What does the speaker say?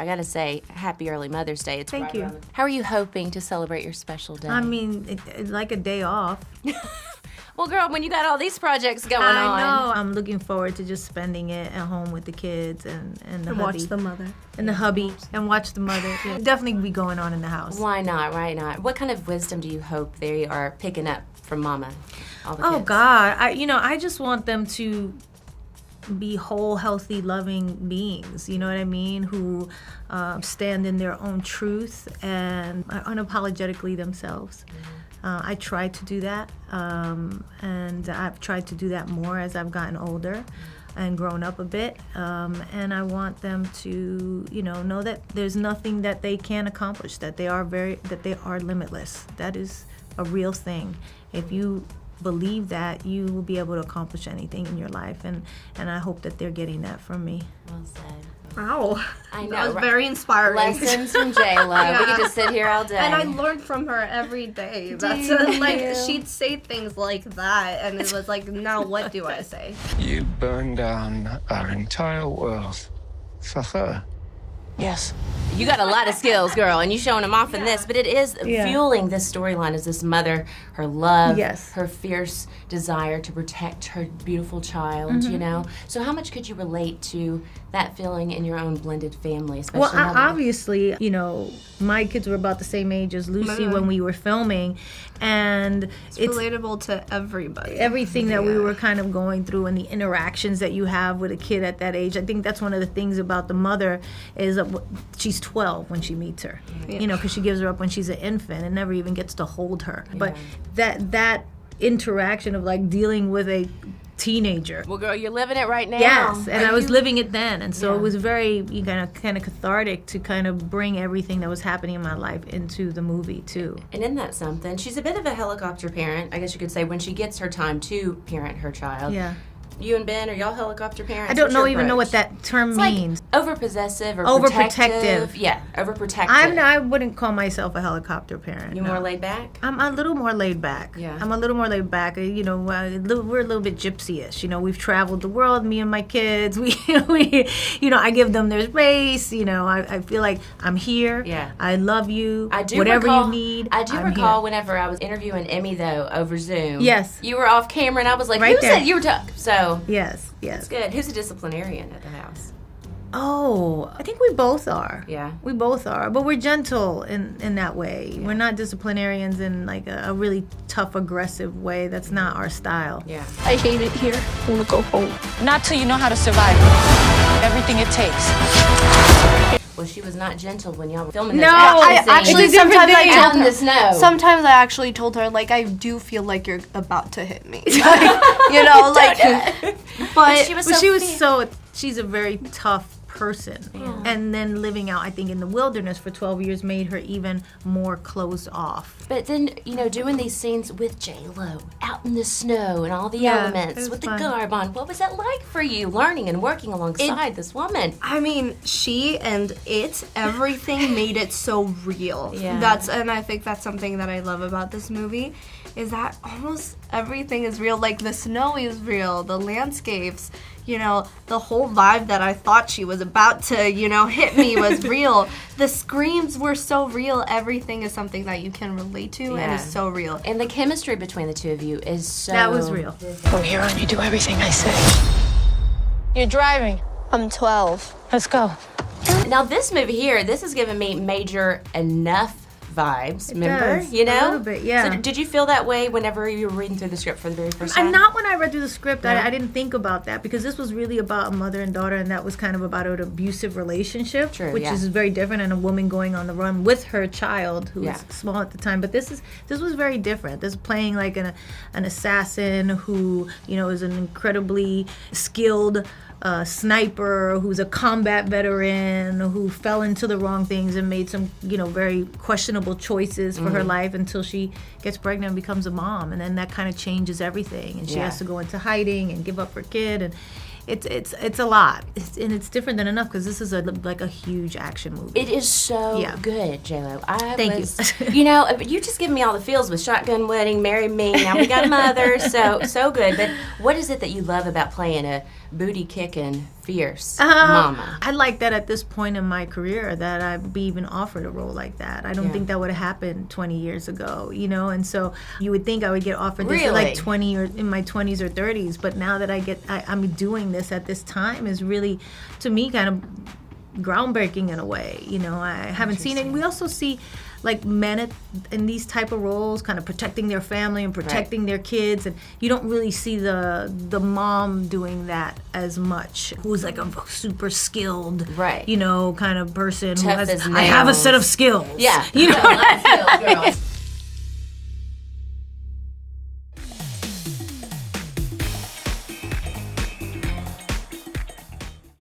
I gotta say, happy early Mother's Day. It's Thank you. How are you hoping to celebrate your special day? I mean, it's like a day off. Well, girl, when you got all these projects going on. I know. I'm looking forward to just spending it at home with the kids and the hubby. Watch the mother. And the hubby. And watch the mother. Yeah. Definitely be going on in the house. Why not? Why not? What kind of wisdom do you hope they are picking up from Mama? All the Oh, kids? God. I just want them to be whole, healthy, loving beings, you know what I mean, who stand in their own truth and are unapologetically themselves. I try to do that, and I've tried to do that more as I've gotten older and grown up a bit, and I want them to, know that there's nothing that they can't accomplish, that they are limitless. That is a real thing. If you believe that, you will be able to accomplish anything in your life, and I hope that they're getting that from me. Well said. Wow. I know. That was very inspiring. Lessons from J.Lo. We could just sit here all day. And I learned from her every day. She'd say things like that, and it was like, now what do I say? You burned down our entire world for her. Yes. You got a lot of skills, girl, and you showing them off in this, but it is fueling this storyline is this mother, her love, her fierce desire to protect her beautiful child, So how much could you relate to that feeling in your own blended family, especially Well, obviously, my kids were about the same age as Lucy when we were filming, and it's relatable to everybody. Everything that we were kind of going through and the interactions that you have with a kid at that age. I think that's one of the things about the mother is she's 12 when she meets her, because she gives her up when she's an infant and never even gets to hold her. But that interaction of like dealing with a teenager. Well, girl, you're living it right now. Yes, and I was living it then, and so it was very kind of cathartic to kind of bring everything that was happening in my life into the movie too. And isn't that something? She's a bit of a helicopter parent, I guess you could say, when she gets her time to parent her child. Yeah. You and Ben, are y'all helicopter parents? I don't even know what that term means. Like overpossessive or overprotective. Yeah, overprotective. I wouldn't call myself a helicopter parent. You more laid back? I'm a little more laid back. Yeah. I'm a little more laid back. We're a little bit gypsy-ish. We've traveled the world, me and my kids. I give them their space. I feel like I'm here. Yeah. I love you. I do Whatever recall, you need. I do recall whenever I was interviewing Emmy though over Zoom. Yes. You were off camera, and I was like, Right "Who there. said you were talking?" So. Yes. That's good. Who's a disciplinarian at the house? Oh, I think we both are. Yeah. We both are, but we're gentle in that way. Yeah. We're not disciplinarians in like a really tough, aggressive way. That's not our style. Yeah. I hate it here. I want to go home. Not till you know how to survive. Everything it takes. Well, she was not gentle when y'all were filming No, this. I actually sometimes I out in told the her. snow. Sometimes I actually told her like I do feel like you're about to hit me. But she's a very tough person. Yeah. And then living out, I think, in the wilderness for 12 years made her even more closed off. But then, doing these scenes with J.Lo out in the snow and all the elements with the garb on, what was that like for you, learning and working alongside this woman? I mean, everything made it so real. Yeah. And I think that's something that I love about this movie, is that almost everything is real. Like the snow is real, the landscapes, the whole vibe that I thought she was about to, hit me was real. The screams were so real. Everything is something that you can relate to and is so real. And the chemistry between the two of you is so... That was real. From here on, you do everything I say. You're driving. I'm 12. Let's go. Now, this movie here, this has given me Major Enough vibes, remember? Does. A little bit, yeah. So did you feel that way whenever you were reading through the script for the very first time? And not when I read through the script. I didn't think about that, because this was really about a mother and daughter, and that was kind of about an abusive relationship, which is very different, and a woman going on the run with her child, who was small at the time. But this was very different. This is playing like an assassin who, is an incredibly skilled sniper, who's a combat veteran, who fell into the wrong things and made some, very questionable choices for her life until she gets pregnant and becomes a mom. And then that kind of changes everything. And she has to go into hiding and give up her kid. And it's a lot. It's different than Enough, because this is like a huge action movie. It is so good, J.Lo. Thank you. You just give me all the feels with Shotgun Wedding, Marry Me, now we got a mother, so good. But what is it that you love about playing a booty kicking, fierce mama. I like that at this point in my career that I'd be even offered a role like that. I don't think that would have happened 20 years ago, you know. And so you would think I would get offered this at like 20 or in my 20s or 30s, but now that I'm doing this at this time is really, to me, kind of groundbreaking in a way. You know, I haven't seen it. And we also see like men in these type of roles kind of protecting their family and protecting their kids, and you don't really see the mom doing that as much, who's like a super skilled, you know, kind of person. Tough who has, as nails. I have a set of skills. Yeah. You know? A lot of skills, girl.